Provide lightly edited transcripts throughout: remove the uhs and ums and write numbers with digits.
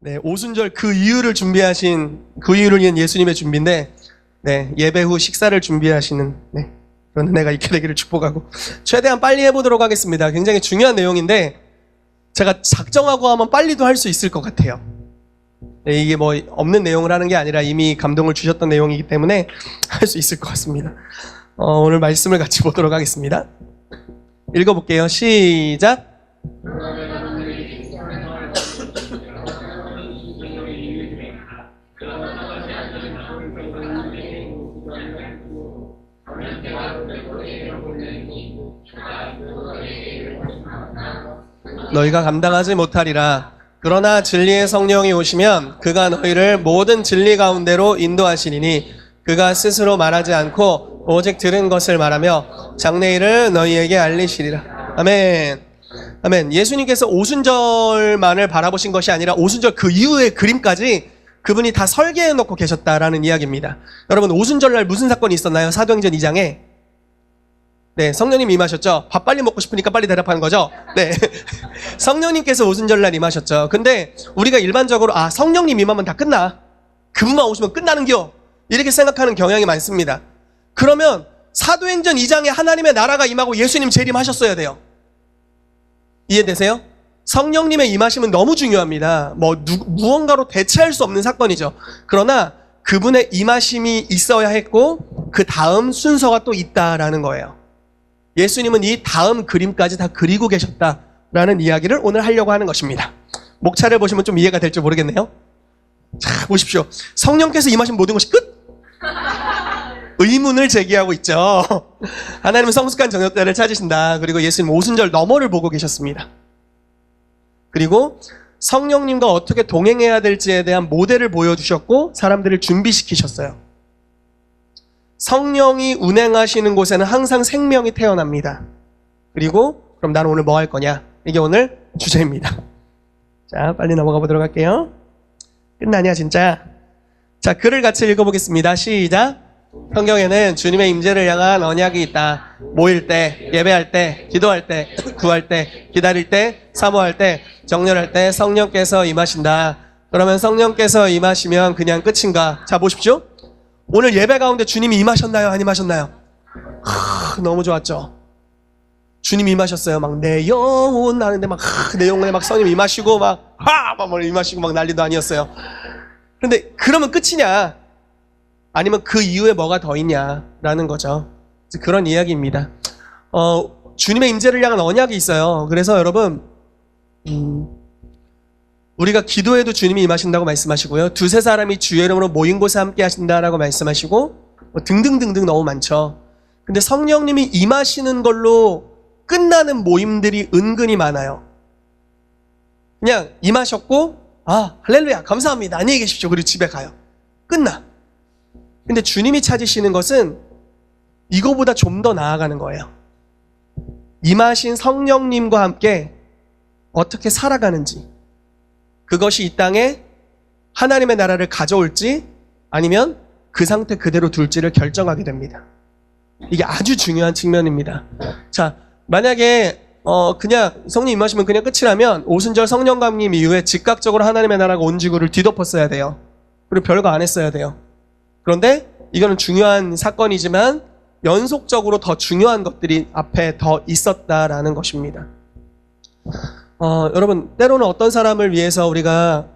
네, 오순절 그 이유를 위한 예수님의 준비인데, 네, 예배 후 식사를 준비하시는, 네, 그런 은혜가 있게 되기를 축복하고, 최대한 빨리 해보도록 하겠습니다. 굉장히 중요한 내용인데, 제가 작정하고 하면 빨리도 할 수 있을 것 같아요. 네, 이게 뭐 없는 내용을 하는 게 아니라 이미 감동을 주셨던 내용이기 때문에 할 수 있을 것 같습니다. 오늘 말씀을 같이 보도록 하겠습니다. 읽어볼게요. 시작. 너희가 감당하지 못하리라. 그러나 진리의 성령이 오시면 그가 너희를 모든 진리 가운데로 인도하시리니 그가 스스로 말하지 않고 오직 들은 것을 말하며 장래일을 너희에게 알리시리라. 아멘. 아멘. 예수님께서 오순절만을 바라보신 것이 아니라 오순절 그 이후의 그림까지 그분이 다 설계해 놓고 계셨다라는 이야기입니다. 여러분, 오순절날 무슨 사건이 있었나요? 사도행전 2장에 네, 성령님 임하셨죠? 밥 빨리 먹고 싶으니까 빨리 대답하는 거죠? 네. 성령님께서 오순절날 임하셨죠. 근데 우리가 일반적으로 성령님 임하면 다 끝나. 그분만 오시면 끝나는겨. 이렇게 생각하는 경향이 많습니다. 그러면 사도행전 2장에 하나님의 나라가 임하고 예수님 재림하셨어야 돼요. 이해되세요? 성령님의 임하심은 너무 중요합니다. 무언가로 대체할 수 없는 사건이죠. 그러나 그분의 임하심이 있어야 했고 그 다음 순서가 또 있다라는 거예요. 예수님은 이 다음 그림까지 다 그리고 계셨다라는 이야기를 오늘 하려고 하는 것입니다. 목차를 보시면 좀 이해가 될지 모르겠네요. 자, 보십시오. 성령께서 임하신 모든 것이 끝? 의문을 제기하고 있죠. 하나님은 성숙한 저녁때를 찾으신다. 그리고 예수님 오순절 너머를 보고 계셨습니다. 그리고 성령님과 어떻게 동행해야 될지에 대한 모델을 보여주셨고 사람들을 준비시키셨어요. 성령이 운행하시는 곳에는 항상 생명이 태어납니다. 그리고 그럼 나는 오늘 뭐 할 거냐? 이게 오늘 주제입니다. 자, 빨리 넘어가 보도록 할게요. 끝나냐 진짜? 자, 글을 같이 읽어보겠습니다. 시작. 성경에는 주님의 임재를 향한 언약이 있다. 모일 때, 예배할 때, 기도할 때, 구할 때, 기다릴 때, 사모할 때, 정렬할 때 성령께서 임하신다. 그러면 성령께서 임하시면 그냥 끝인가? 자, 보십시오. 오늘 예배 가운데 주님이 임하셨나요? 안 임하셨나요? 너무 좋았죠. 주님이 임하셨어요. 막 내 영혼 하는데 내 영혼에 막 성령 임하시고 막 임하시고 막 난리도 아니었어요. 그런데 그러면 끝이냐? 아니면 그 이후에 뭐가 더 있냐라는 거죠. 그런 이야기입니다. 주님의 임재를 향한 언약이 있어요. 그래서 여러분, 우리가 기도해도 주님이 임하신다고 말씀하시고요. 두세 사람이 주의 이름으로 모인 곳에 함께 하신다라고 말씀하시고 등등등등 너무 많죠. 근데 성령님이 임하시는 걸로 끝나는 모임들이 은근히 많아요. 그냥 임하셨고 할렐루야 감사합니다 안녕히 계십시오 그리고 집에 가요. 끝나. 근데 주님이 찾으시는 것은 이거보다 좀 더 나아가는 거예요. 임하신 성령님과 함께 어떻게 살아가는지, 그것이 이 땅에 하나님의 나라를 가져올지 아니면 그 상태 그대로 둘지를 결정하게 됩니다. 이게 아주 중요한 측면입니다. 자, 만약에 그냥 성령 임하시면 그냥 끝이라면 오순절 성령감림 이후에 즉각적으로 하나님의 나라가 온 지구를 뒤덮었어야 돼요. 그리고 별거 안 했어야 돼요. 그런데 이거는 중요한 사건이지만 연속적으로 더 중요한 것들이 앞에 더 있었다라는 것입니다. 여러분, 때로는 어떤 사람을 위해서 우리가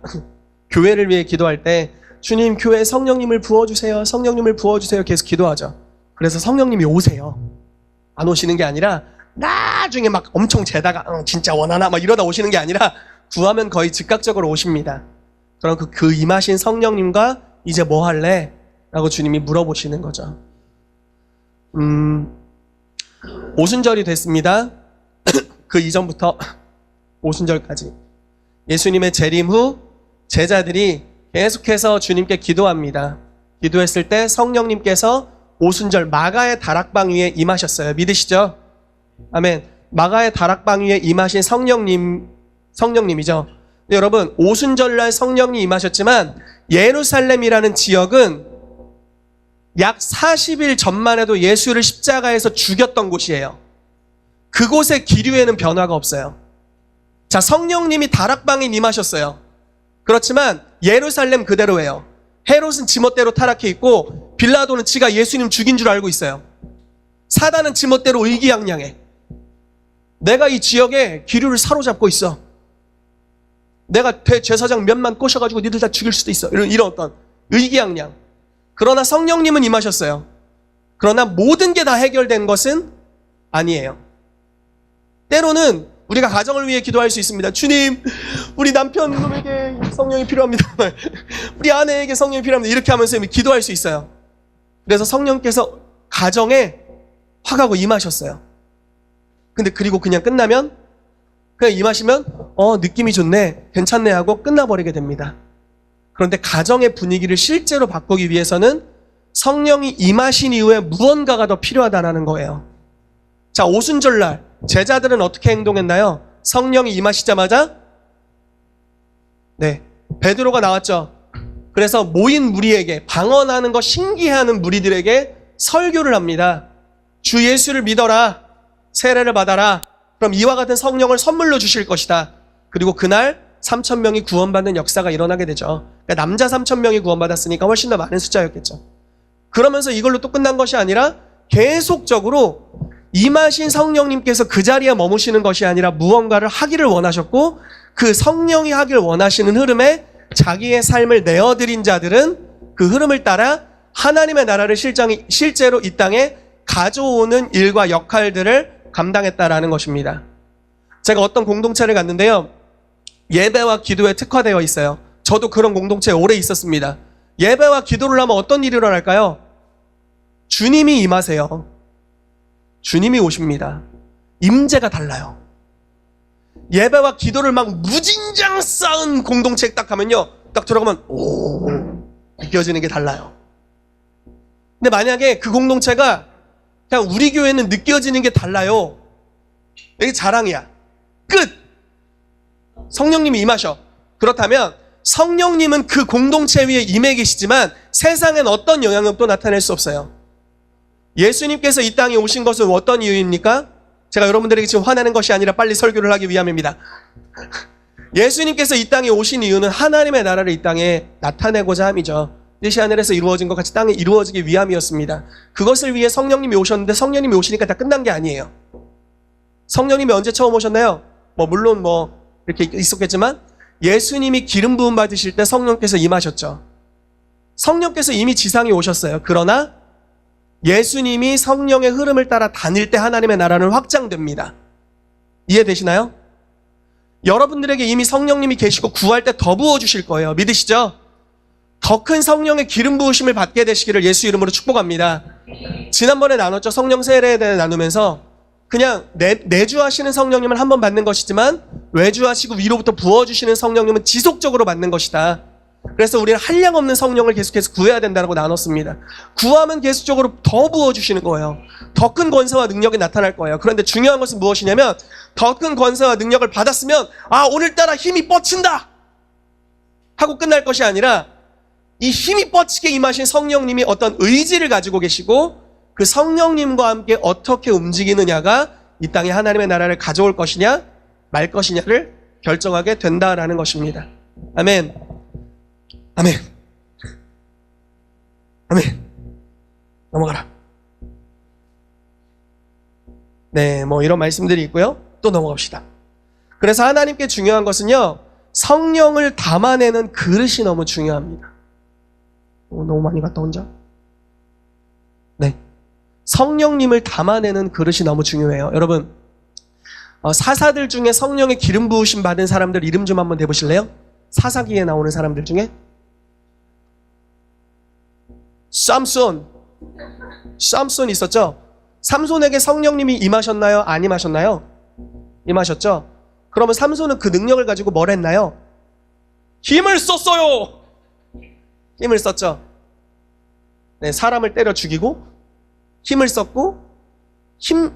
교회를 위해 기도할 때 주님 교회에 성령님을 부어주세요. 성령님을 부어주세요. 계속 기도하죠. 그래서 성령님이 오세요. 안 오시는 게 아니라 나중에 막 엄청 재다가 진짜 원하나 막 이러다 오시는 게 아니라 구하면 거의 즉각적으로 오십니다. 그럼 그 임하신 성령님과 이제 뭐 할래? 라고 주님이 물어보시는 거죠. 오순절이 됐습니다. 그 이전부터 오순절까지 예수님의 재림 후 제자들이 계속해서 주님께 기도합니다. 기도했을 때 성령님께서 오순절 마가의 다락방 위에 임하셨어요. 믿으시죠? 아멘. 마가의 다락방 위에 임하신 성령님이죠. 근데 여러분, 오순절날 성령이 임하셨지만 예루살렘이라는 지역은 약 40일 전만 해도 예수를 십자가에서 죽였던 곳이에요. 그곳의 기류에는 변화가 없어요. 자, 성령님이 다락방에 임하셨어요. 그렇지만 예루살렘 그대로예요. 헤롯은 지멋대로 타락해 있고 빌라도는 지가 예수님 죽인 줄 알고 있어요. 사단은 지멋대로 의기양양해. 내가 이 지역에 기류를 사로잡고 있어. 내가 대제사장 몇만 꼬셔가지고 니들 다 죽일 수도 있어. 이런 어떤 의기양양. 그러나 성령님은 임하셨어요. 그러나 모든 게 다 해결된 것은 아니에요. 때로는 우리가 가정을 위해 기도할 수 있습니다. 주님, 우리 남편놈에게 성령이 필요합니다. 우리 아내에게 성령이 필요합니다. 이렇게 하면서 기도할 수 있어요. 그래서 성령께서 가정에 확하고 임하셨어요. 근데 그리고 그냥 끝나면, 그냥 임하시면 느낌이 좋네, 괜찮네 하고 끝나버리게 됩니다. 그런데 가정의 분위기를 실제로 바꾸기 위해서는 성령이 임하신 이후에 무언가가 더 필요하다는 거예요. 자, 오순절날 제자들은 어떻게 행동했나요? 성령이 임하시자마자 베드로가 나왔죠. 그래서 모인 무리에게, 방언하는 거 신기해하는 무리들에게 설교를 합니다. 주 예수를 믿어라, 세례를 받아라, 그럼 이와 같은 성령을 선물로 주실 것이다. 그리고 그날 3,000명이 구원받는 역사가 일어나게 되죠. 그러니까 남자 3,000명이 구원받았으니까 훨씬 더 많은 숫자였겠죠. 그러면서 이걸로 또 끝난 것이 아니라 계속적으로 임하신 성령님께서 그 자리에 머무시는 것이 아니라 무언가를 하기를 원하셨고, 그 성령이 하길 원하시는 흐름에 자기의 삶을 내어드린 자들은 그 흐름을 따라 하나님의 나라를 실제로 이 땅에 가져오는 일과 역할들을 감당했다라는 것입니다. 제가 어떤 공동체를 갔는데요, 예배와 기도에 특화되어 있어요. 저도 그런 공동체에 오래 있었습니다. 예배와 기도를 하면 어떤 일이 일어날까요? 주님이 임하세요. 주님이 오십니다. 임재가 달라요. 예배와 기도를 막 무진장 쌓은 공동체에 딱 가면요, 딱 들어가면 오, 느껴지는 게 달라요. 근데 만약에 그 공동체가 그냥 우리 교회는 느껴지는 게 달라요, 이게 자랑이야, 끝. 성령님이 임하셔. 그렇다면 성령님은 그 공동체 위에 임해 계시지만 세상엔 어떤 영향력도 나타낼 수 없어요. 예수님께서 이 땅에 오신 것은 어떤 이유입니까? 제가 여러분들에게 지금 화내는 것이 아니라 빨리 설교를 하기 위함입니다. 예수님께서 이 땅에 오신 이유는 하나님의 나라를 이 땅에 나타내고자 함이죠. 뜻이 하늘에서 이루어진 것 같이 땅에 이루어지기 위함이었습니다. 그것을 위해 성령님이 오셨는데, 성령님이 오시니까 다 끝난 게 아니에요. 성령님이 언제 처음 오셨나요? 물론 이렇게 있었겠지만 예수님이 기름 부음 받으실 때 성령께서 임하셨죠. 성령께서 이미 지상에 오셨어요. 그러나 예수님이 성령의 흐름을 따라 다닐 때 하나님의 나라는 확장됩니다. 이해되시나요? 여러분들에게 이미 성령님이 계시고 구할 때 더 부어주실 거예요. 믿으시죠? 더 큰 성령의 기름 부으심을 받게 되시기를 예수 이름으로 축복합니다. 지난번에 나눴죠. 성령 세례에 대해 나누면서 그냥 내주하시는 성령님을 한 번 받는 것이지만 외주하시고 위로부터 부어주시는 성령님은 지속적으로 받는 것이다. 그래서 우리는 한량없는 성령을 계속해서 구해야 된다고 나눴습니다. 구하면 계속적으로 더 부어주시는 거예요. 더 큰 권세와 능력이 나타날 거예요. 그런데 중요한 것은 무엇이냐면, 더 큰 권세와 능력을 받았으면 오늘따라 힘이 뻗친다 하고 끝날 것이 아니라, 이 힘이 뻗치게 임하신 성령님이 어떤 의지를 가지고 계시고 그 성령님과 함께 어떻게 움직이느냐가 이 땅에 하나님의 나라를 가져올 것이냐 말 것이냐를 결정하게 된다라는 것입니다. 아멘. 아멘. 아멘. 넘어가라. 네, 이런 말씀들이 있고요. 또 넘어갑시다. 그래서 하나님께 중요한 것은요, 성령을 담아내는 그릇이 너무 중요합니다. 너무 많이 갔다 혼자? 네. 성령님을 담아내는 그릇이 너무 중요해요. 여러분, 사사들 중에 성령의 기름 부으심 받은 사람들 이름 좀 한번 대보실래요? 사사기에 나오는 사람들 중에 쌈손 있었죠? 삼손에게 성령님이 임하셨나요? 안 임하셨나요? 임하셨죠? 그러면 삼손은 그 능력을 가지고 뭘 했나요? 힘을 썼어요. 힘을 썼죠. 네, 사람을 때려 죽이고 힘을 썼고,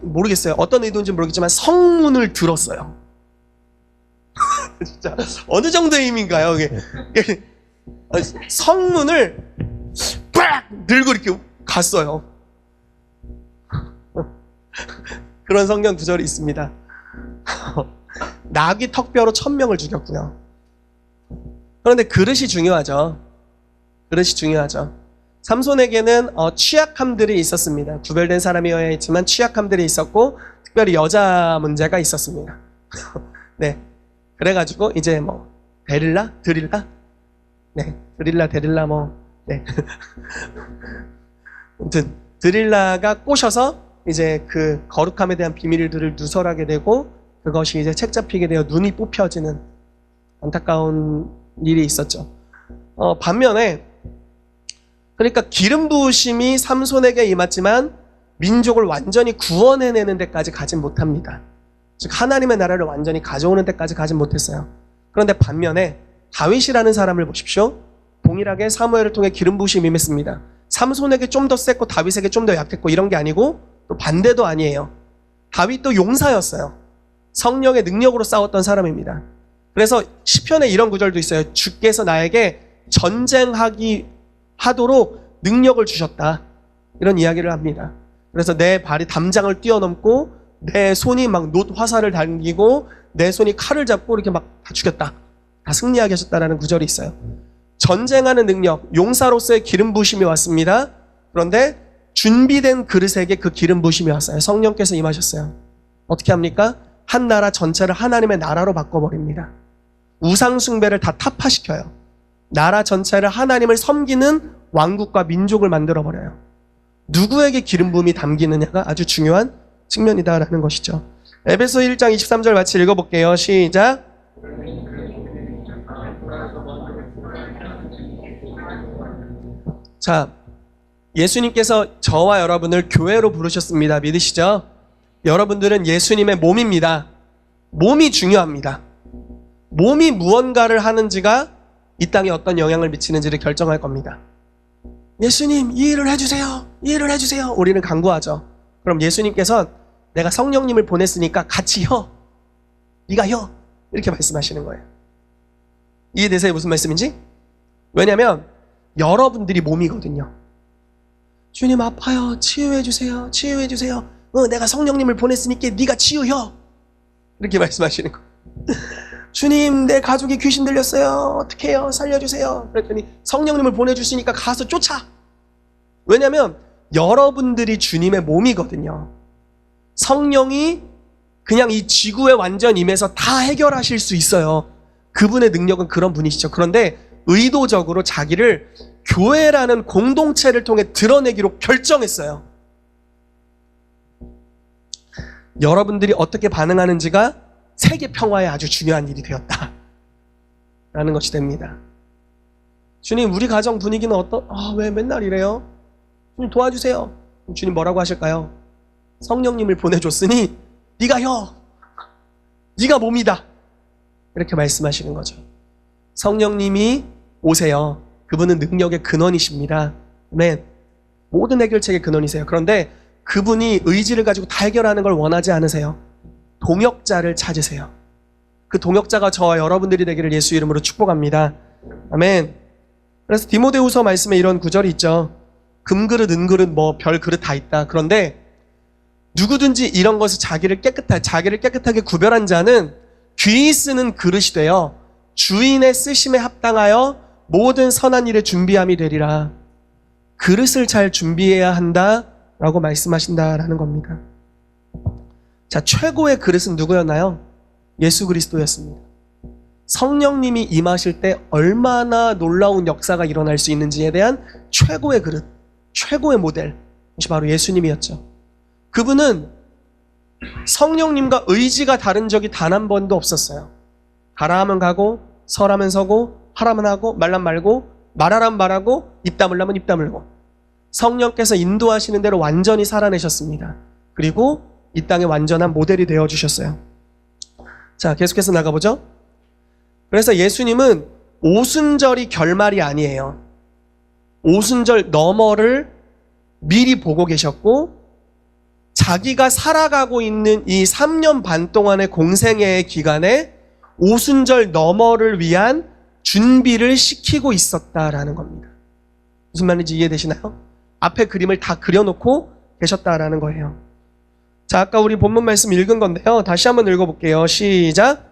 모르겠어요. 어떤 의도인지 모르겠지만 성문을 들었어요. 진짜 어느 정도의 힘인가요? 이게 성문을 빡 들고 이렇게 갔어요. 그런 성경 구절이 있습니다. 나귀 턱뼈로 1,000명을 죽였고요. 그런데 그릇이 중요하죠. 그릇이 중요하죠. 삼손에게는 취약함들이 있었습니다. 구별된 사람이어야 했지만 취약함들이 있었고 특별히 여자 문제가 있었습니다. 네, 그래가지고 이제 뭐 데릴라? 드릴라? 네, 드릴라, 데릴라 네. 아무튼 드릴라가 꼬셔서 이제 그 거룩함에 대한 비밀들을 누설하게 되고 그것이 이제 책 잡히게 되어 눈이 뽑혀지는 안타까운 일이 있었죠. 반면에 그러니까 기름 부으심이 삼손에게 임했지만 민족을 완전히 구원해내는 데까지 가진 못합니다. 즉 하나님의 나라를 완전히 가져오는 데까지 가진 못했어요. 그런데 반면에 다윗이라는 사람을 보십시오. 동일하게 사무엘을 통해 기름 부으심이 임했습니다. 삼손에게 좀 더 셌고 다윗에게 좀 더 약했고 이런 게 아니고 또 반대도 아니에요. 다윗도 용사였어요. 성령의 능력으로 싸웠던 사람입니다. 그래서 시편에 이런 구절도 있어요. 주께서 나에게 전쟁하기 하도록 능력을 주셨다. 이런 이야기를 합니다. 그래서 내 발이 담장을 뛰어넘고 내 손이 막 놋 화살을 당기고 내 손이 칼을 잡고 이렇게 막 다 죽였다. 다 승리하게 하셨다라는 구절이 있어요. 전쟁하는 능력, 용사로서의 기름 부으심이 왔습니다. 그런데 준비된 그릇에게 그 기름 부으심이 왔어요. 성령께서 임하셨어요. 어떻게 합니까? 한 나라 전체를 하나님의 나라로 바꿔버립니다. 우상 숭배를 다 타파시켜요. 나라 전체를 하나님을 섬기는 왕국과 민족을 만들어버려요. 누구에게 기름 부음이 담기느냐가 아주 중요한 측면이다라는 것이죠. 에베소 1장 23절 같이 읽어볼게요. 시작. 자, 예수님께서 저와 여러분을 교회로 부르셨습니다. 믿으시죠? 여러분들은 예수님의 몸입니다. 몸이 중요합니다. 몸이 무언가를 하는지가 이 땅에 어떤 영향을 미치는지를 결정할 겁니다. 예수님, 이 일을 해주세요. 이 일을 해주세요. 우리는 간구하죠. 그럼 예수님께서 내가 성령님을 보냈으니까 같이 혀. 네가 혀. 이렇게 말씀하시는 거예요. 이해되세요? 무슨 말씀인지? 왜냐하면 여러분들이 몸이거든요. 주님 아파요. 치유해주세요. 치유해주세요. 내가 성령님을 보냈으니까 네가 치유혀. 이렇게 말씀하시는 거예요. 주님, 내 가족이 귀신 들렸어요. 어떻게 해요? 살려주세요. 그랬더니 성령님을 보내주시니까 가서 쫓아. 왜냐하면 여러분들이 주님의 몸이거든요. 성령이 그냥 이 지구에 완전 임해서 다 해결하실 수 있어요. 그분의 능력은 그런 분이시죠. 그런데 의도적으로 자기를 교회라는 공동체를 통해 드러내기로 결정했어요. 여러분들이 어떻게 반응하는지가 세계 평화에 아주 중요한 일이 되었다 라는 것이 됩니다. 주님, 우리 가정 분위기는 왜 맨날 이래요? 주님 도와주세요. 주님 뭐라고 하실까요? 성령님을 보내줬으니 네가 혀. 네가 몸이다. 이렇게 말씀하시는 거죠. 성령님이 오세요. 그분은 능력의 근원이십니다. 아멘. 모든 해결책의 근원이세요. 그런데 그분이 의지를 가지고 다 해결하는 걸 원하지 않으세요. 동역자를 찾으세요. 그 동역자가 저와 여러분들이 되기를 예수 이름으로 축복합니다. 아멘. 그래서 디모데후서 말씀에 이런 구절이 있죠. 금그릇, 은그릇, 별그릇 다 있다. 그런데 누구든지 이런 것을 자기를 깨끗하게 구별한 자는 귀히 쓰는 그릇이 되어 주인의 쓰심에 합당하여 모든 선한 일에 준비함이 되리라. 그릇을 잘 준비해야 한다라고 말씀하신다라는 겁니다. 자, 최고의 그릇은 누구였나요? 예수 그리스도였습니다. 성령님이 임하실 때 얼마나 놀라운 역사가 일어날 수 있는지에 대한 최고의 그릇, 최고의 모델, 그것이 바로 예수님이었죠. 그분은 성령님과 의지가 다른 적이 단 한 번도 없었어요. 가라 하면 가고, 서라면 서고, 하라면 하고, 말라면 말고, 말하라면 말하고, 입 다물라면 입 다물고. 성령께서 인도하시는 대로 완전히 살아내셨습니다. 그리고 이 땅의 완전한 모델이 되어주셨어요. 자, 계속해서 나가보죠. 그래서 예수님은 오순절이 결말이 아니에요. 오순절 너머를 미리 보고 계셨고 자기가 살아가고 있는 이 3년 반 동안의 공생애의 기간에 오순절 너머를 위한 준비를 시키고 있었다라는 겁니다. 무슨 말인지 이해되시나요? 앞에 그림을 다 그려놓고 계셨다라는 거예요. 자, 아까 우리 본문 말씀 읽은 건데요. 다시 한번 읽어볼게요. 시작.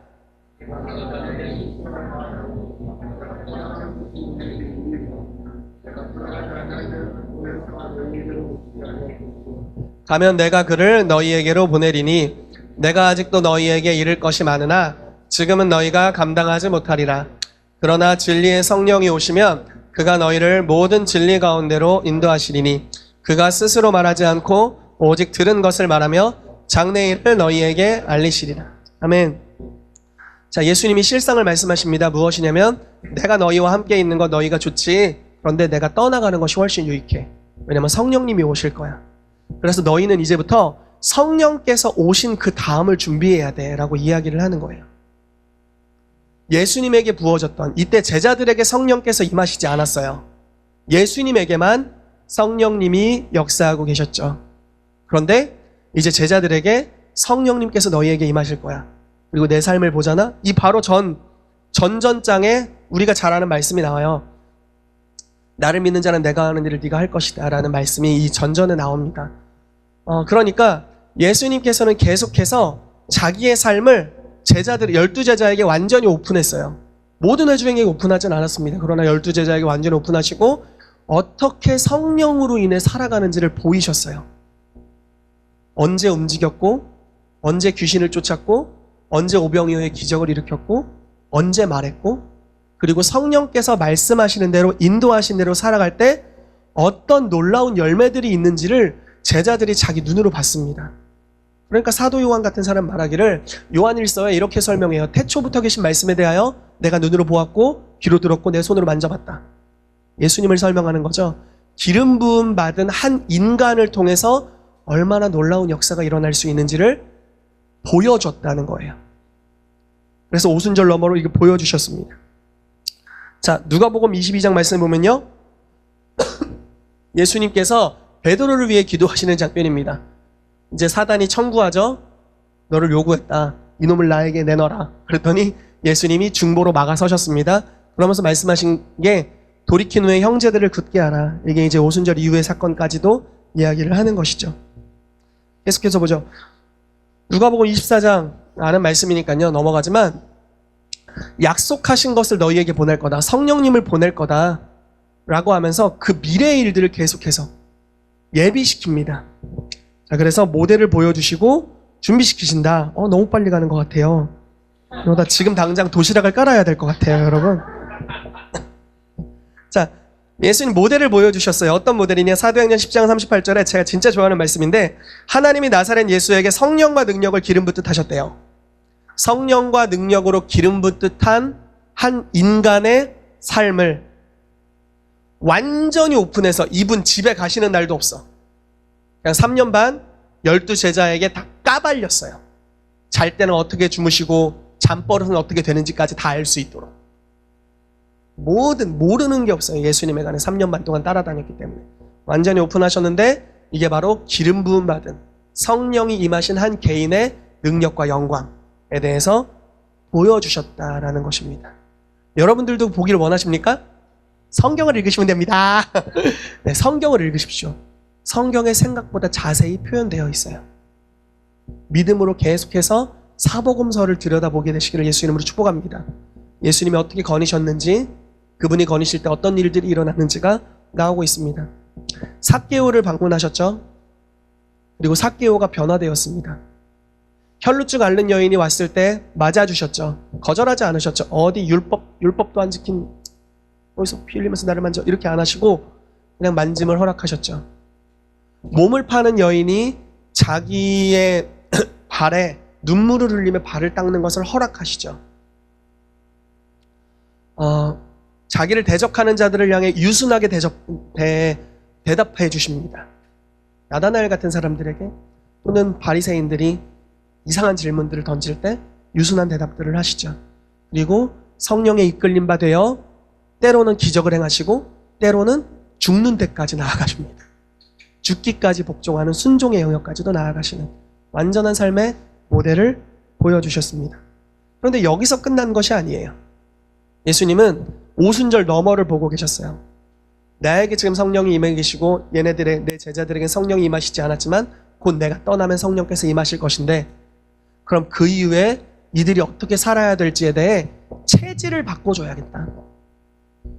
가면 내가 그를 너희에게로 보내리니 내가 아직도 너희에게 이를 것이 많으나 지금은 너희가 감당하지 못하리라. 그러나 진리의 성령이 오시면 그가 너희를 모든 진리 가운데로 인도하시리니 그가 스스로 말하지 않고 오직 들은 것을 말하며 장래일을 너희에게 알리시리라. 아멘. 자, 예수님이 실상을 말씀하십니다. 무엇이냐면 내가 너희와 함께 있는 것 너희가 좋지. 그런데 내가 떠나가는 것이 훨씬 유익해. 왜냐면 성령님이 오실 거야. 그래서 너희는 이제부터 성령께서 오신 그 다음을 준비해야 돼 라고 이야기를 하는 거예요. 예수님에게 부어졌던 이때 제자들에게 성령께서 임하시지 않았어요. 예수님에게만 성령님이 역사하고 계셨죠. 그런데 이제 제자들에게 성령님께서 너희에게 임하실 거야. 그리고 내 삶을 보잖아? 이 바로 전전장에 우리가 잘 아는 말씀이 나와요. 나를 믿는 자는 내가 하는 일을 네가 할 것이다 라는 말씀이 이 전전에 나옵니다. 그러니까 예수님께서는 계속해서 자기의 삶을 제자들, 12제자에게 완전히 오픈했어요. 모든 회중에게 오픈하진 않았습니다. 그러나 12제자에게 완전히 오픈하시고 어떻게 성령으로 인해 살아가는지를 보이셨어요. 언제 움직였고, 언제 귀신을 쫓았고, 언제 오병이어의 기적을 일으켰고, 언제 말했고, 그리고 성령께서 말씀하시는 대로 인도하신 대로 살아갈 때 어떤 놀라운 열매들이 있는지를 제자들이 자기 눈으로 봤습니다. 그러니까 사도 요한 같은 사람 말하기를 요한일서에 이렇게 설명해요. 태초부터 계신 말씀에 대하여 내가 눈으로 보았고 귀로 들었고 내 손으로 만져봤다. 예수님을 설명하는 거죠. 기름 부음 받은 한 인간을 통해서 얼마나 놀라운 역사가 일어날 수 있는지를 보여줬다는 거예요. 그래서 오순절 너머로 이거 보여주셨습니다. 자, 누가복음 22장 말씀 보면요. 예수님께서 베드로를 위해 기도하시는 장면입니다. 이제 사단이 청구하죠. 너를 요구했다. 이놈을 나에게 내놔라. 그랬더니 예수님이 중보로 막아서셨습니다. 그러면서 말씀하신 게 돌이킨 후에 형제들을 굳게 하라. 이게 이제 오순절 이후의 사건까지도 이야기를 하는 것이죠. 계속해서 보죠. 누가복음 24장 아는 말씀이니까요. 넘어가지만 약속하신 것을 너희에게 보낼 거다. 성령님을 보낼 거다. 라고 하면서 그 미래의 일들을 계속해서 예비시킵니다. 자, 그래서 모델을 보여주시고 준비시키신다. 너무 빨리 가는 것 같아요. 나 지금 당장 도시락을 깔아야 될 것 같아요, 여러분. 자, 예수님 모델을 보여주셨어요. 어떤 모델이냐? 사도행전 10장 38절에 제가 진짜 좋아하는 말씀인데 하나님이 나사렛 예수에게 성령과 능력을 기름 붓듯 하셨대요. 성령과 능력으로 기름 붓듯 한 인간의 삶을 완전히 오픈해서 이분 집에 가시는 날도 없어. 그냥 3년 반 12제자에게 다 까발렸어요. 잘 때는 어떻게 주무시고 잠버릇은 어떻게 되는지까지 다 알 수 있도록. 모르는 게 없어요. 예수님에 관해 3년 반 동안 따라다녔기 때문에. 완전히 오픈하셨는데 이게 바로 기름 부음 받은 성령이 임하신 한 개인의 능력과 영광에 대해서 보여주셨다라는 것입니다. 여러분들도 보기를 원하십니까? 성경을 읽으시면 됩니다. 네, 성경을 읽으십시오. 성경에 생각보다 자세히 표현되어 있어요. 믿음으로 계속해서 사복음서를 들여다보게 되시기를 예수 이름으로 축복합니다. 예수님이 어떻게 거니셨는지, 그분이 거니실 때 어떤 일들이 일어났는지가 나오고 있습니다. 삭개오를 방문하셨죠. 그리고 삭개오가 변화되었습니다. 혈루증 앓는 여인이 왔을 때 맞아주셨죠. 거절하지 않으셨죠. 어디 율법도 안 지킨 어디서 피 흘리면서 나를 만져 이렇게 안 하시고 그냥 만짐을 허락하셨죠. 몸을 파는 여인이 자기의 발에 눈물을 흘리며 발을 닦는 것을 허락하시죠. 자기를 대적하는 자들을 향해 유순하게 대답해 주십니다. 나다나엘 같은 사람들에게 또는 바리새인들이 이상한 질문들을 던질 때 유순한 대답들을 하시죠. 그리고 성령에 이끌림 바 되어 때로는 기적을 행하시고 때로는 죽는 데까지 나아가십니다. 죽기까지 복종하는 순종의 영역까지도 나아가시는 완전한 삶의 모델을 보여주셨습니다. 그런데 여기서 끝난 것이 아니에요. 예수님은 오순절 너머를 보고 계셨어요. 나에게 지금 성령이 임해 계시고 얘네들의 내 제자들에게 성령이 임하시지 않았지만 곧 내가 떠나면 성령께서 임하실 것인데 그럼 그 이후에 이들이 어떻게 살아야 될지에 대해 체질을 바꿔줘야겠다.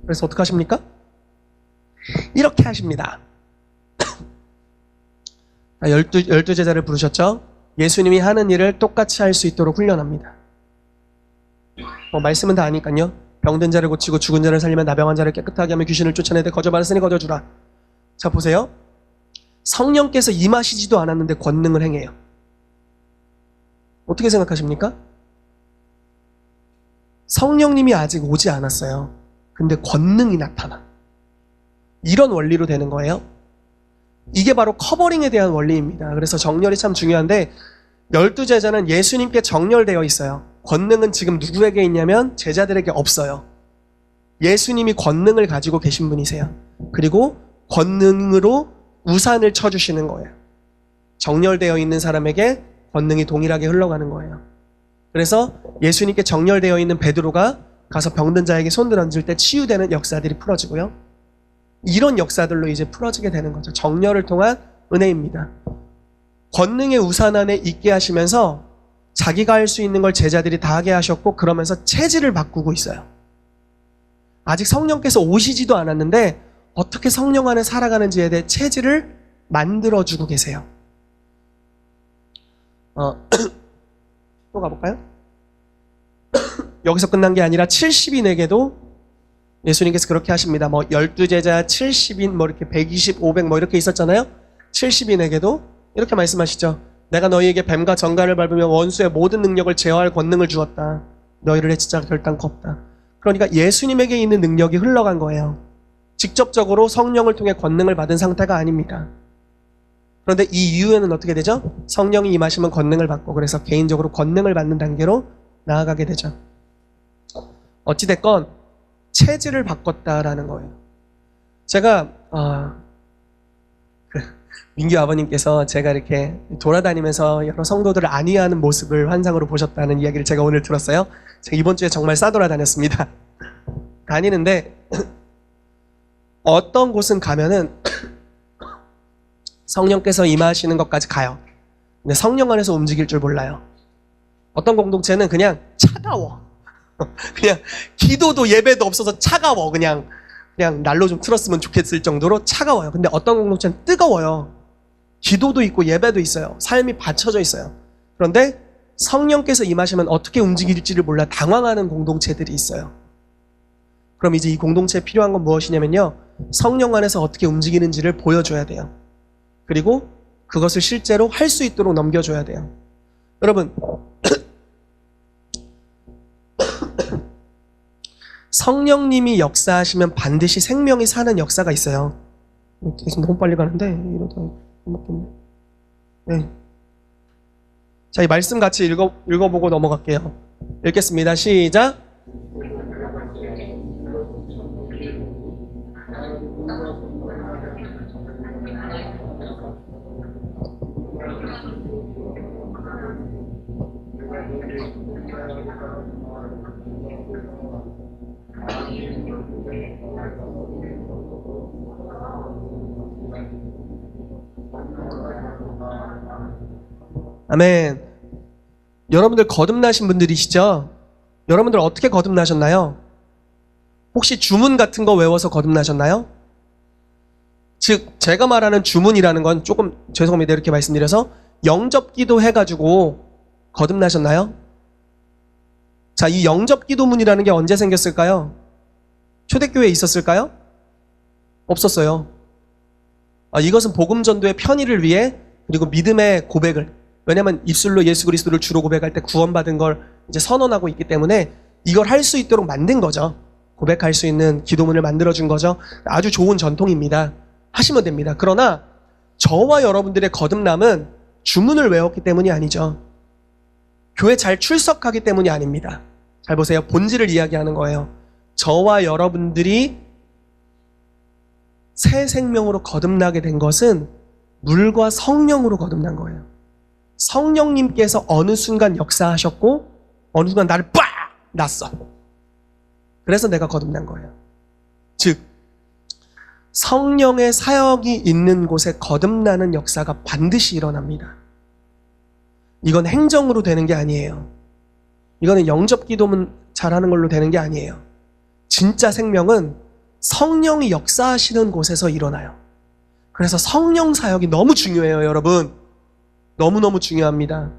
그래서 어떻게 하십니까? 이렇게 하십니다. 열두 제자를 부르셨죠? 예수님이 하는 일을 똑같이 할 수 있도록 훈련합니다. 말씀은 다 아니까요. 병든 자를 고치고 죽은 자를 살리면 나병한 자를 깨끗하게 하며 귀신을 쫓아내되 거저받았으니 거저주라. 자, 보세요. 성령께서 임하시지도 않았는데 권능을 행해요. 어떻게 생각하십니까? 성령님이 아직 오지 않았어요. 근데 권능이 나타나. 이런 원리로 되는 거예요. 이게 바로 커버링에 대한 원리입니다. 그래서 정렬이 참 중요한데 12제자는 예수님께 정렬되어 있어요. 권능은 지금 누구에게 있냐면 제자들에게 없어요. 예수님이 권능을 가지고 계신 분이세요. 그리고 권능으로 우산을 쳐주시는 거예요. 정렬되어 있는 사람에게 권능이 동일하게 흘러가는 거예요. 그래서 예수님께 정렬되어 있는 베드로가 가서 병든 자에게 손을 얹을 때 치유되는 역사들이 풀어지고요. 이런 역사들로 이제 풀어지게 되는 거죠. 정렬을 통한 은혜입니다. 권능의 우산 안에 있게 하시면서 자기가 할 수 있는 걸 제자들이 다 하게 하셨고 그러면서 체질을 바꾸고 있어요. 아직 성령께서 오시지도 않았는데 어떻게 성령 안에 살아가는지에 대해 체질을 만들어주고 계세요. 또 가볼까요? 여기서 끝난 게 아니라 70인에게도 예수님께서 그렇게 하십니다. 12제자 70인, 이렇게 120, 500 이렇게 있었잖아요. 70인에게도 이렇게 말씀하시죠. 내가 너희에게 뱀과 정갈을 밟으며 원수의 모든 능력을 제어할 권능을 주었다. 너희를 해칠 자가 결단코 없다. 그러니까 예수님에게 있는 능력이 흘러간 거예요. 직접적으로 성령을 통해 권능을 받은 상태가 아닙니다. 그런데 이 이후에는 어떻게 되죠? 성령이 임하시면 권능을 받고 그래서 개인적으로 권능을 받는 단계로 나아가게 되죠. 어찌됐건 체질을 바꿨다라는 거예요. 제가 민규 아버님께서 제가 이렇게 돌아다니면서 여러 성도들을 안위하는 모습을 환상으로 보셨다는 이야기를 제가 오늘 들었어요. 제가 이번 주에 정말 싸돌아다녔습니다. 다니는데 어떤 곳은 가면은 성령께서 임하시는 것까지 가요. 근데 성령 안에서 움직일 줄 몰라요. 어떤 공동체는 그냥 차가워. 그냥 기도도 예배도 없어서 차가워. 그냥 난로 좀 틀었으면 좋겠을 정도로 차가워요. 근데 어떤 공동체는 뜨거워요. 기도도 있고 예배도 있어요. 삶이 받쳐져 있어요. 그런데 성령께서 임하시면 어떻게 움직일지를 몰라 당황하는 공동체들이 있어요. 그럼 이제 이 공동체에 필요한 건 무엇이냐면요. 성령 안에서 어떻게 움직이는지를 보여줘야 돼요. 그리고 그것을 실제로 할 수 있도록 넘겨줘야 돼요. 여러분, 성령님이 역사하시면 반드시 생명이 사는 역사가 있어요. 계속 너무 빨리 가는데 이러다 먹겠네. 네. 자, 이 말씀 같이 읽어보고 넘어갈게요. 읽겠습니다. 시작. 아멘. 여러분들 거듭나신 분들이시죠? 여러분들 어떻게 거듭나셨나요? 혹시 주문 같은 거 외워서 거듭나셨나요? 즉 제가 말하는 주문이라는 건 조금 죄송합니다. 이렇게 말씀드려서 영접기도 해가지고 거듭나셨나요? 자, 이 영접기도문이라는 게 언제 생겼을까요? 초대교회에 있었을까요? 없었어요. 이것은 복음전도의 편의를 위해 그리고 믿음의 고백을, 왜냐하면 입술로 예수 그리스도를 주로 고백할 때 구원받은 걸 이제 선언하고 있기 때문에 이걸 할 수 있도록 만든 거죠. 고백할 수 있는 기도문을 만들어준 거죠. 아주 좋은 전통입니다. 하시면 됩니다. 그러나 저와 여러분들의 거듭남은 주문을 외웠기 때문이 아니죠. 교회 잘 출석하기 때문이 아닙니다. 잘 보세요. 본질을 이야기하는 거예요. 저와 여러분들이 새 생명으로 거듭나게 된 것은 물과 성령으로 거듭난 거예요. 성령님께서 어느 순간 역사하셨고 어느 순간 나를 빡 놨어. 그래서 내가 거듭난 거예요. 즉 성령의 사역이 있는 곳에 거듭나는 역사가 반드시 일어납니다. 이건 행정으로 되는 게 아니에요. 이거는 영접기도문 잘하는 걸로 되는 게 아니에요. 진짜 생명은 성령이 역사하시는 곳에서 일어나요. 그래서 성령 사역이 너무 중요해요, 여러분. 너무너무 중요합니다.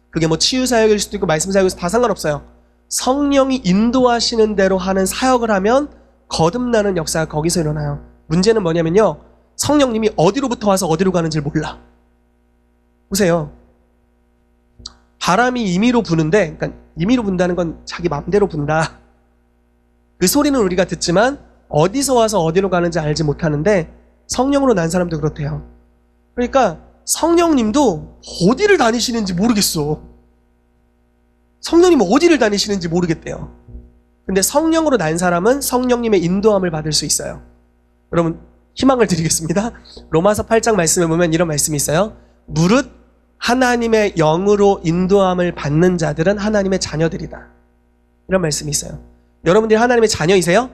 그게 뭐 치유 사역일 수도 있고 말씀 사역일 수도 다 상관없어요. 성령이 인도하시는 대로 하는 사역을 하면 거듭나는 역사가 거기서 일어나요. 문제는 뭐냐면요, 성령님이 어디로부터 와서 어디로 가는지를 몰라. 보세요. 바람이 임의로 부는데, 그러니까 임의로 분다는 건 자기 마음대로 분다. 그 소리는 우리가 듣지만 어디서 와서 어디로 가는지 알지 못하는데 성령으로 난 사람도 그렇대요. 그러니까 성령님도 어디를 다니시는지 모르겠어. 성령님 어디를 다니시는지 모르겠대요. 근데 성령으로 난 사람은 성령님의 인도함을 받을 수 있어요. 여러분, 희망을 드리겠습니다. 로마서 8장 말씀에 보면 이런 말씀이 있어요. 무릇 하나님의 영으로 인도함을 받는 자들은 하나님의 자녀들이다. 이런 말씀이 있어요. 여러분들이 하나님의 자녀이세요?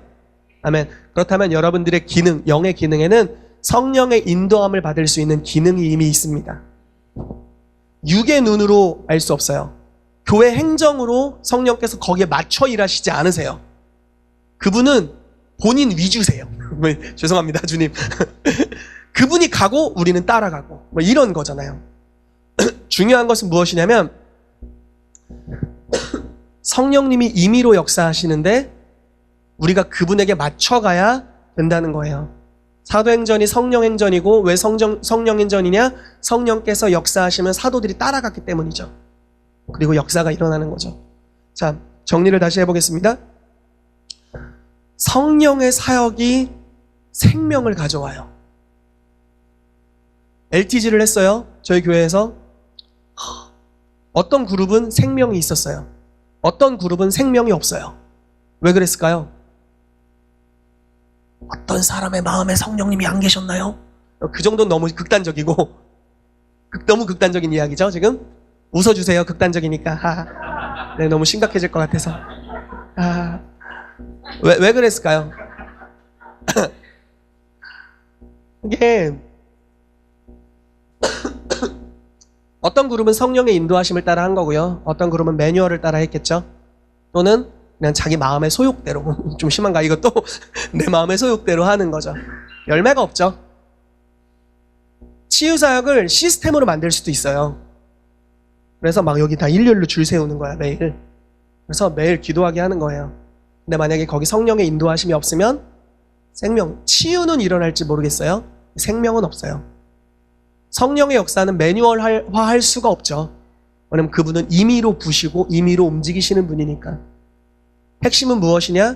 아멘. 그렇다면 여러분들의 기능, 영의 기능에는 성령의 인도함을 받을 수 있는 기능이 이미 있습니다. 육의 눈으로 알 수 없어요. 교회 행정으로 성령께서 거기에 맞춰 일하시지 않으세요. 그분은 본인 위주세요. 죄송합니다, 주님. 그분이 가고 우리는 따라가고 뭐 이런 거잖아요. 중요한 것은 무엇이냐면 성령님이 임의로 역사하시는데 우리가 그분에게 맞춰가야 된다는 거예요. 사도행전이 성령행전이고 왜 성령행전이냐? 성령께서 역사하시면 사도들이 따라갔기 때문이죠. 그리고 역사가 일어나는 거죠. 자, 정리를 다시 해보겠습니다. 성령의 사역이 생명을 가져와요. LTG를 했어요. 저희 교회에서. 어떤 그룹은 생명이 있었어요. 어떤 그룹은 생명이 없어요. 왜 그랬을까요? 어떤 사람의 마음에 성령님이 안 계셨나요? 그 정도는 너무 극단적이고 너무 극단적인 이야기죠, 지금? 웃어주세요, 극단적이니까. 네, 너무 심각해질 것 같아서. 왜 그랬을까요? 이게 어떤 그룹은 성령의 인도하심을 따라 한 거고요. 어떤 그룹은 매뉴얼을 따라 했겠죠. 또는 그냥 자기 마음의 소욕대로. 좀 심한가? 이것도 내 마음의 소욕대로 하는 거죠. 열매가 없죠. 치유사역을 시스템으로 만들 수도 있어요. 그래서 막 여기 다 일렬로 줄 세우는 거야, 매일. 그래서 매일 기도하게 하는 거예요. 근데 만약에 거기 성령의 인도하심이 없으면 치유는 일어날지 모르겠어요. 생명은 없어요. 성령의 역사는 매뉴얼화할 수가 없죠. 왜냐면 그분은 임의로 부시고 임의로 움직이시는 분이니까. 핵심은 무엇이냐?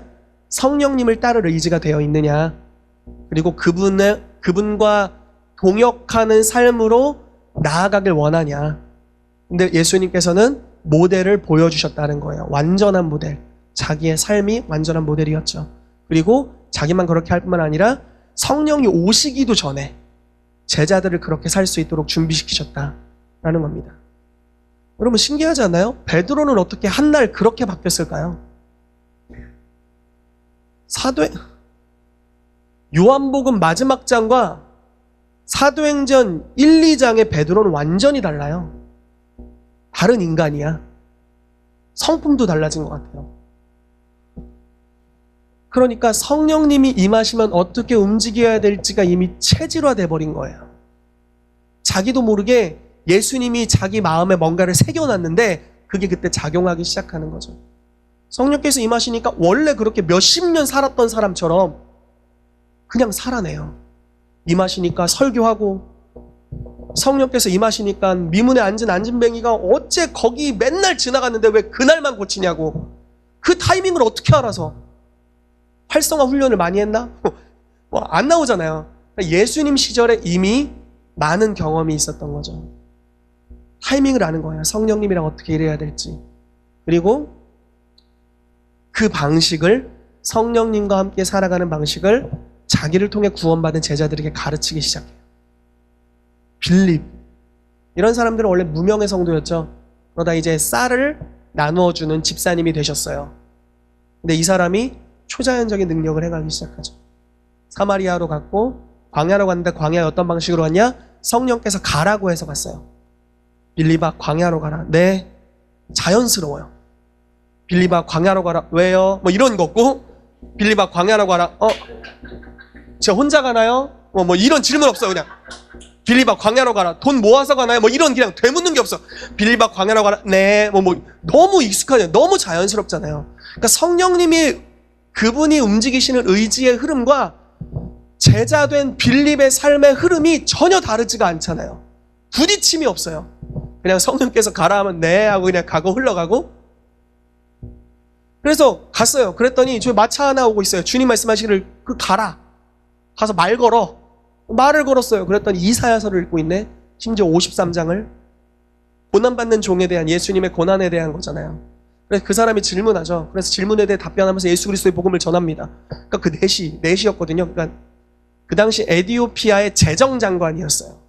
성령님을 따를 의지가 되어 있느냐, 그리고 그분과 동역하는 삶으로 나아가길 원하냐. 근데 예수님께서는 모델을 보여주셨다는 거예요. 완전한 모델. 자기의 삶이 완전한 모델이었죠. 그리고 자기만 그렇게 할 뿐만 아니라 성령이 오시기도 전에 제자들을 그렇게 살 수 있도록 준비시키셨다라는 겁니다. 여러분, 신기하지 않나요? 베드로는 어떻게 한 날 그렇게 바뀌었을까요? 요한복음 마지막 장과 사도행전 1, 2장의 베드로는 완전히 달라요. 다른 인간이야. 성품도 달라진 것 같아요. 그러니까 성령님이 임하시면 어떻게 움직여야 될지가 이미 체질화돼 버린 거예요. 자기도 모르게 예수님이 자기 마음에 뭔가를 새겨놨는데 그게 그때 작용하기 시작하는 거죠. 성령께서 임하시니까 원래 그렇게 몇십 년 살았던 사람처럼 그냥 살아내요. 임하시니까 설교하고, 성령께서 임하시니까 미문에 앉은 안진뱅이가 어째 거기 맨날 지나갔는데 왜 그날만 고치냐고. 그 타이밍을 어떻게 알아서. 활성화 훈련을 많이 했나? 안 나오잖아요. 예수님 시절에 이미 많은 경험이 있었던 거죠. 타이밍을 아는 거예요. 성령님이랑 어떻게 일해야 될지. 그리고 그 방식을, 성령님과 함께 살아가는 방식을 자기를 통해 구원받은 제자들에게 가르치기 시작해요. 빌립. 이런 사람들은 원래 무명의 성도였죠. 그러다 이제 쌀을 나누어주는 집사님이 되셨어요. 근데 이 사람이 초자연적인 능력을 행하기 시작하죠. 사마리아로 갔고, 광야로 갔는데 광야에 어떤 방식으로 갔냐? 성령께서 가라고 해서 갔어요. 빌립아, 광야로 가라. 네. 자연스러워요. 빌립아, 광야로 가라. 왜요? 뭐 이런 거고, 빌립아, 광야로 가라. 저 혼자 가나요? 뭐 이런 질문 없어. 그냥 빌립아 광야로 가라. 돈 모아서 가나요? 뭐 이런 그냥 되묻는 게 없어. 빌립아 광야로 가라. 네. 뭐 너무 익숙하죠. 너무 자연스럽잖아요. 그러니까 성령님이 그분이 움직이시는 의지의 흐름과 제자된 빌립의 삶의 흐름이 전혀 다르지가 않잖아요. 부딪힘이 없어요. 그냥 성령께서 가라 하면 네 하고 그냥 가고 흘러가고. 그래서 갔어요. 그랬더니 저기 마차 하나 오고 있어요. 주님 말씀하시기를 그 가라. 가서 말 걸어. 말을 걸었어요. 그랬더니 이사야서를 읽고 있네. 심지어 53장을. 고난받는 종에 대한 예수님의 고난에 대한 거잖아요. 그래서 그 사람이 질문하죠. 그래서 질문에 대해 답변하면서 예수 그리스도의 복음을 전합니다. 그러니까 그 넷이었거든요. 그러니까 그 당시 에디오피아의 재정장관이었어요.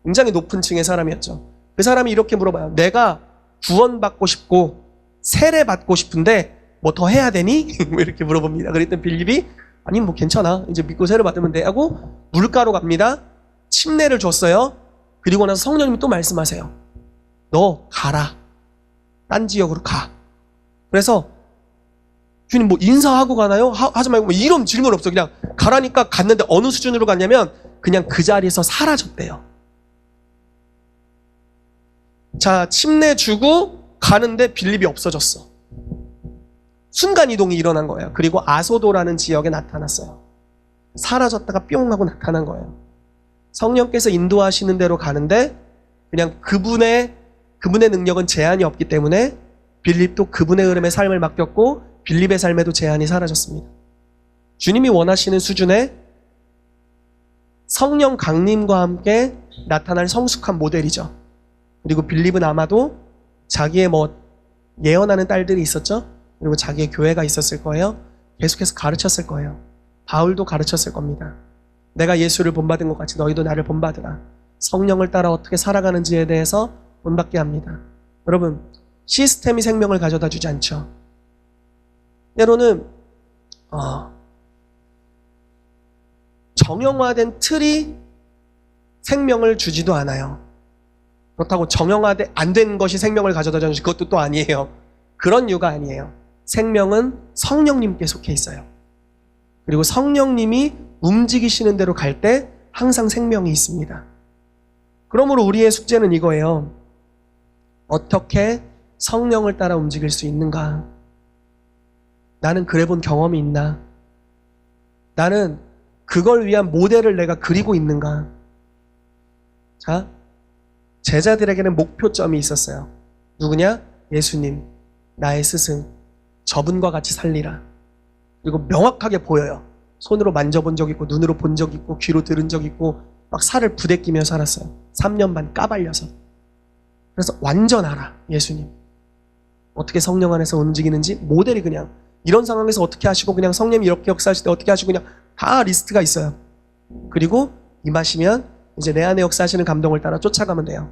굉장히 높은 층의 사람이었죠. 그 사람이 이렇게 물어봐요. 내가 구원받고 싶고 세례받고 싶은데 뭐 더 해야 되니? 이렇게 물어봅니다. 그랬더니 빌립이 아니 뭐 괜찮아. 이제 믿고 세례 받으면 돼 하고 물가로 갑니다. 침례를 줬어요. 그리고 나서 성령님이 또 말씀하세요. 너 가라. 딴 지역으로 가. 그래서 주님 뭐 인사하고 가나요? 하지 말고 뭐 이런 질문 없어. 그냥 가라니까 갔는데 어느 수준으로 갔냐면 그냥 그 자리에서 사라졌대요. 자, 침례 주고 가는데 빌립이 없어졌어. 순간이동이 일어난 거예요. 그리고 아소도라는 지역에 나타났어요. 사라졌다가 뿅 하고 나타난 거예요. 성령께서 인도하시는 대로 가는데 그냥 그분의 능력은 제한이 없기 때문에 빌립도 그분의 흐름에 삶을 맡겼고 빌립의 삶에도 제한이 사라졌습니다. 주님이 원하시는 수준의 성령 강림과 함께 나타날 성숙한 모델이죠. 그리고 빌립은 아마도 자기의 뭐 예언하는 딸들이 있었죠. 그리고 자기의 교회가 있었을 거예요. 계속해서 가르쳤을 거예요. 바울도 가르쳤을 겁니다. 내가 예수를 본받은 것 같이 너희도 나를 본받으라. 성령을 따라 어떻게 살아가는지에 대해서 본받게 합니다. 여러분, 시스템이 생명을 가져다 주지 않죠. 때로는 정형화된 틀이 생명을 주지도 않아요. 그렇다고 정형화돼 안 된 것이 생명을 가져다 주는 그것도 또 아니에요. 그런 이유가 아니에요. 생명은 성령님께 속해 있어요. 그리고 성령님이 움직이시는 대로 갈 때 항상 생명이 있습니다. 그러므로 우리의 숙제는 이거예요. 어떻게 성령을 따라 움직일 수 있는가? 나는 그래본 경험이 있나? 나는 그걸 위한 모델을 내가 그리고 있는가? 자, 제자들에게는 목표점이 있었어요. 누구냐? 예수님, 나의 스승, 저분과 같이 살리라. 그리고 명확하게 보여요. 손으로 만져본 적 있고 눈으로 본 적 있고 귀로 들은 적 있고 막 살을 부대끼며 살았어요. 3년 반 까발려서. 그래서 완전 알아. 예수님 어떻게 성령 안에서 움직이는지 모델이 그냥 이런 상황에서 어떻게 하시고 그냥 성령이 이렇게 역사하실 때 어떻게 하시고 그냥 다 리스트가 있어요. 그리고 임하시면 이제 내 안에 역사하시는 감동을 따라 쫓아가면 돼요.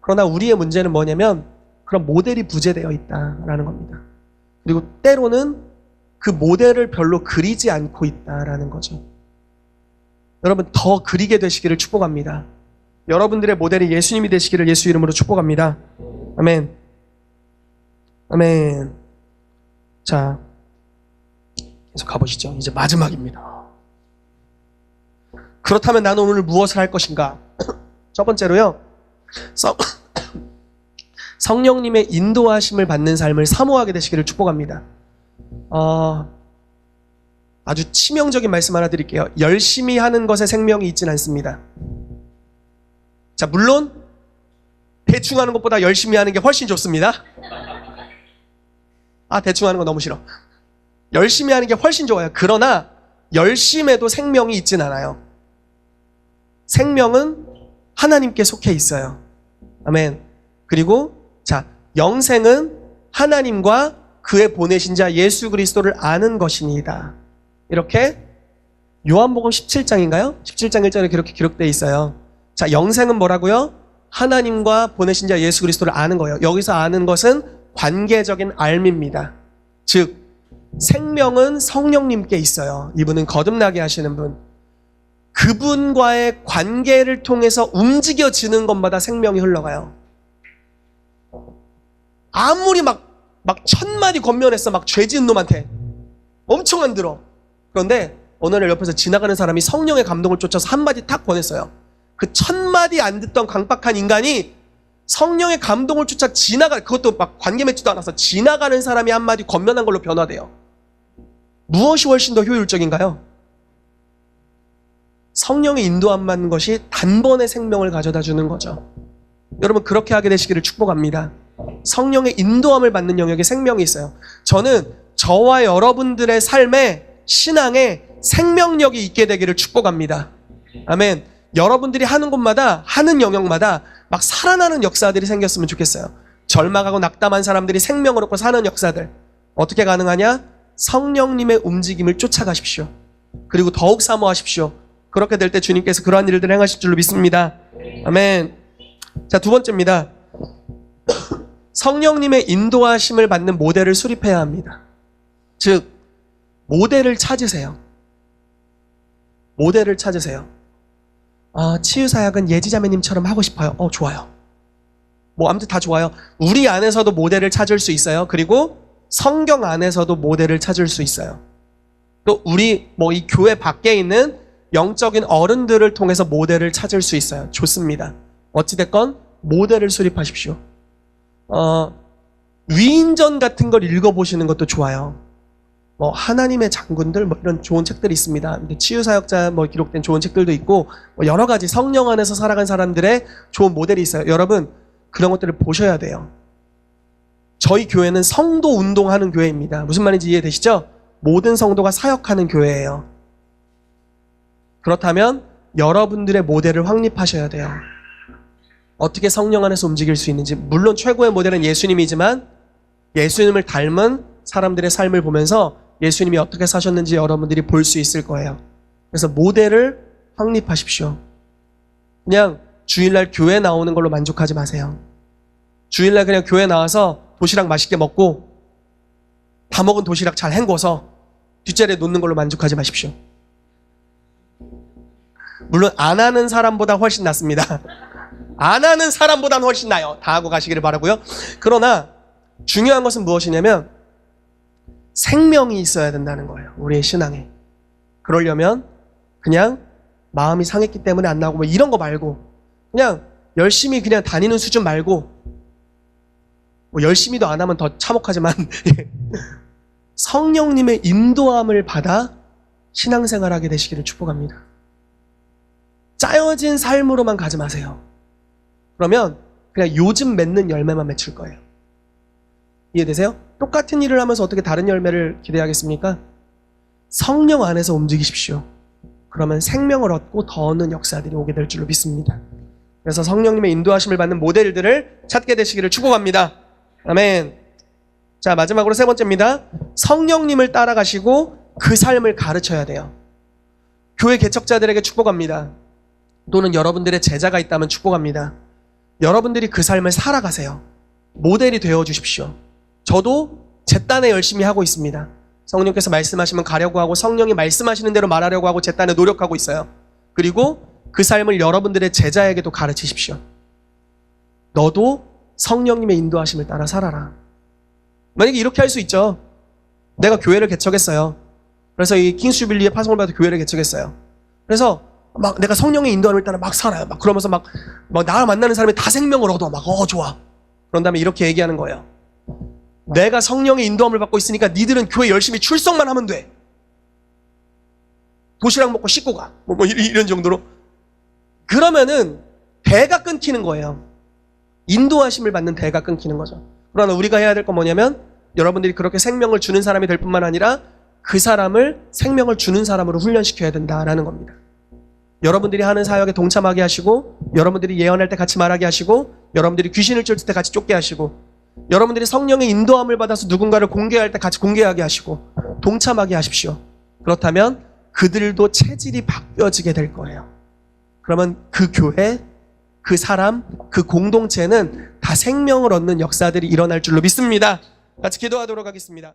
그러나 우리의 문제는 뭐냐면 그런 모델이 부재되어 있다라는 겁니다. 그리고 때로는 그 모델을 별로 그리지 않고 있다라는 거죠. 여러분 더 그리게 되시기를 축복합니다. 여러분들의 모델이 예수님이 되시기를 예수 이름으로 축복합니다. 아멘. 아멘. 자, 계속 가보시죠. 이제 마지막입니다. 그렇다면 나는 오늘 무엇을 할 것인가? 첫 번째로요. 성령님의 인도하심을 받는 삶을 사모하게 되시기를 축복합니다. 아주 치명적인 말씀 하나 드릴게요. 열심히 하는 것에 생명이 있진 않습니다. 자, 물론 대충 하는 것보다 열심히 하는 게 훨씬 좋습니다. 대충 하는 거 너무 싫어. 열심히 하는 게 훨씬 좋아요. 그러나 열심에도 생명이 있진 않아요. 생명은 하나님께 속해 있어요. 아멘. 그리고 자, 영생은 하나님과 그의 보내신 자 예수 그리스도를 아는 것이니이다. 이렇게 요한복음 17장인가요? 17장 1절에 그렇게 기록되어 있어요. 자, 영생은 뭐라고요? 하나님과 보내신 자 예수 그리스도를 아는 거예요. 여기서 아는 것은 관계적인 알미입니다. 즉 생명은 성령님께 있어요. 이분은 거듭나게 하시는 분. 그분과의 관계를 통해서 움직여지는 것마다 생명이 흘러가요. 아무리 막 1000마디 권면했어. 막 죄 지은 놈한테 엄청 안 들어. 그런데 어느 날 옆에서 지나가는 사람이 성령의 감동을 쫓아서 한마디 탁 보냈어요. 그 1000마디 안 듣던 강박한 인간이 성령의 감동을 쫓아 그것도 막 관계 맺지도 않아서 지나가는 사람이 한마디 권면한 걸로 변화돼요. 무엇이 훨씬 더 효율적인가요? 성령의 인도함 받는 것이 단번에 생명을 가져다 주는 거죠. 여러분 그렇게 하게 되시기를 축복합니다. 성령의 인도함을 받는 영역에 생명이 있어요. 저는 저와 여러분들의 삶에 신앙에 생명력이 있게 되기를 축복합니다. 아멘. 여러분들이 하는 곳마다 하는 영역마다 막 살아나는 역사들이 생겼으면 좋겠어요. 절망하고 낙담한 사람들이 생명을 얻고 사는 역사들. 어떻게 가능하냐? 성령님의 움직임을 쫓아가십시오. 그리고 더욱 사모하십시오. 그렇게 될 때 주님께서 그러한 일들을 행하실 줄로 믿습니다. 아멘. 자, 두 번째입니다. 성령님의 인도하심을 받는 모델을 수립해야 합니다. 즉 모델을 찾으세요. 모델을 찾으세요. 치유사역은 예지자매님처럼 하고 싶어요. 좋아요. 뭐 아무튼 다 좋아요. 우리 안에서도 모델을 찾을 수 있어요. 그리고 성경 안에서도 모델을 찾을 수 있어요. 또 우리 이 교회 밖에 있는 영적인 어른들을 통해서 모델을 찾을 수 있어요. 좋습니다. 어찌됐건 모델을 수립하십시오. 위인전 같은 걸 읽어보시는 것도 좋아요. 하나님의 장군들 이런 좋은 책들이 있습니다. 치유사역자 기록된 좋은 책들도 있고 여러 가지 성령 안에서 살아간 사람들의 좋은 모델이 있어요. 여러분 그런 것들을 보셔야 돼요. 저희 교회는 성도 운동하는 교회입니다. 무슨 말인지 이해되시죠? 모든 성도가 사역하는 교회예요. 그렇다면 여러분들의 모델을 확립하셔야 돼요. 어떻게 성령 안에서 움직일 수 있는지. 물론 최고의 모델은 예수님이지만 예수님을 닮은 사람들의 삶을 보면서 예수님이 어떻게 사셨는지 여러분들이 볼 수 있을 거예요. 그래서 모델을 확립하십시오. 그냥 주일날 교회 나오는 걸로 만족하지 마세요. 주일날 그냥 교회 나와서 도시락 맛있게 먹고 다 먹은 도시락 잘 헹궈서 뒷자리에 놓는 걸로 만족하지 마십시오. 물론 안 하는 사람보다 훨씬 낫습니다. 안 하는 사람보다는 훨씬 나아요. 다 하고 가시기를 바라고요. 그러나 중요한 것은 무엇이냐면 생명이 있어야 된다는 거예요. 우리의 신앙에. 그러려면 그냥 마음이 상했기 때문에 안 나오고 이런 거 말고 그냥 열심히 그냥 다니는 수준 말고 열심히도 안 하면 더 참혹하지만 성령님의 인도함을 받아 신앙생활하게 되시기를 축복합니다. 짜여진 삶으로만 가지 마세요. 그러면 그냥 요즘 맺는 열매만 맺힐 거예요. 이해되세요? 똑같은 일을 하면서 어떻게 다른 열매를 기대하겠습니까? 성령 안에서 움직이십시오. 그러면 생명을 얻고 더 얻는 역사들이 오게 될 줄로 믿습니다. 그래서 성령님의 인도하심을 받는 모델들을 찾게 되시기를 축복합니다. 아멘. 자, 마지막으로 세 번째입니다. 성령님을 따라가시고 그 삶을 가르쳐야 돼요. 교회 개척자들에게 축복합니다. 또는 여러분들의 제자가 있다면 축복합니다. 여러분들이 그 삶을 살아가세요. 모델이 되어 주십시오. 저도 제 딴에 열심히 하고 있습니다. 성령께서 말씀하시면 가려고 하고 성령이 말씀하시는 대로 말하려고 하고 제 딴에 노력하고 있어요. 그리고 그 삶을 여러분들의 제자에게도 가르치십시오. 너도 성령님의 인도하심을 따라 살아라. 만약에 이렇게 할 수 있죠. 내가 교회를 개척했어요. 그래서 이 킹스주빌리의 파송을 받아 교회를 개척했어요. 그래서 막 내가 성령의 인도함을 따라 막 살아요. 막 그러면서 막 나를 만나는 사람이 다 생명을 얻어. 좋아. 그런 다음에 이렇게 얘기하는 거예요. 내가 성령의 인도함을 받고 있으니까 니들은 교회 열심히 출석만 하면 돼. 도시락 먹고 씻고 가. 이런 정도로. 그러면은 대가 끊기는 거예요. 인도하심을 받는 대가 끊기는 거죠. 그러나 우리가 해야 될 건 뭐냐면 여러분들이 그렇게 생명을 주는 사람이 될 뿐만 아니라 그 사람을 생명을 주는 사람으로 훈련시켜야 된다라는 겁니다. 여러분들이 하는 사역에 동참하게 하시고 여러분들이 예언할 때 같이 말하게 하시고 여러분들이 귀신을 쫓을 때 같이 쫓게 하시고 여러분들이 성령의 인도함을 받아서 누군가를 공개할 때 같이 공개하게 하시고 동참하게 하십시오. 그렇다면 그들도 체질이 바뀌어지게 될 거예요. 그러면 그 교회, 그 사람, 그 공동체는 다 생명을 얻는 역사들이 일어날 줄로 믿습니다. 같이 기도하도록 하겠습니다.